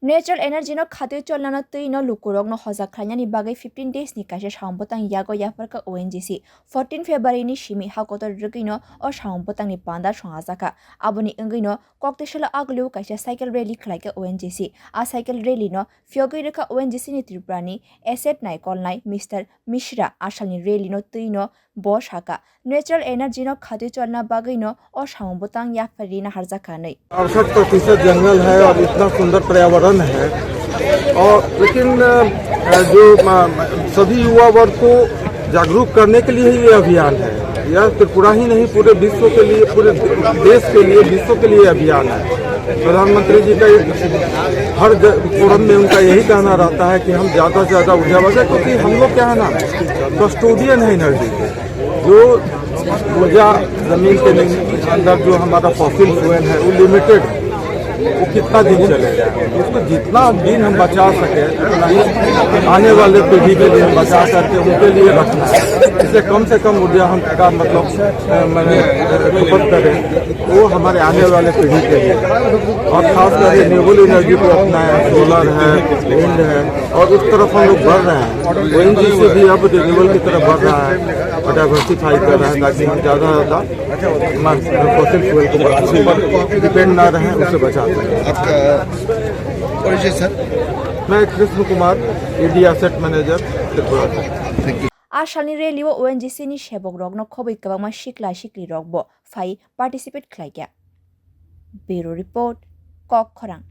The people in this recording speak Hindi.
Natural energy no khate cholna no tui no lukurok no hoja khlanya ni bagai 15 days ni kaise sambotang yago yaparka ONGC 14 February ni shimi hakotor rugino o sambotang ni panda songjaka aboni engino kokteshala aglu kaise cycle rally khlaika ONGC a cycle rally no fyogoi reka ONGC ni Tripurani asset nai kolnai Mr Mishra asalni rally no tui no boss haka natural energy no khate cholna bagai no o sambotang yapari na harjaka nei 68% जंगल है और इतना सुंदर पर्यावरण है और लेकिन जो सभी युवा वर्ग को जागरूक करने के लिए ही ये अभियान है। यह त्रिपुरा ही नहीं पूरे विश्व के लिए, पूरे देश के लिए, विश्व के लिए अभियान है। प्रधानमंत्री जी का हर फोरम में उनका यही कहना रहता है कि हम ज़्यादा से ज़्यादा ऊर्जा बचाएं, क्योंकि हम लोग क्या है ना कस्टोडियन है एनर्जी के। जो ऊर्जा जमीन के अंदर जो हमारा फॉसिल फ्यूल है वो लिमिटेड है, वो कितना दिन चलेगा, उसको जितना दिन हम बचा सके उतना ही आने वाले पीढ़ी के लिए हम बचा करके उनके लिए रखना है। इससे कम ऊर्जा हम का मतलब खपत करें वो हमारे आने वाले पीढ़ी के लिए, और खासकर रिन्यूएबल एनर्जी को अपनाएं। सोलर है, विंड है, और उस तरफ हम लोग बढ़ रहे हैं। ONGC भी अब रिन्यूएबल की तरफ बढ़ रहा है और डाइवर्सिफाई कर रहे हैं ताकि हम ज़्यादा फॉसिल फ्यूल के डिपेंड ना रहें, उससे बचा सकें। आपका परिचय सर? मैं Krishna Kumar, ED asset manager Tripura से। Asalni rally o ONGC ni shebok rok no khoboi kabangma sikli rok bo phai participate khlaikya. Bureau report Kok Khorang.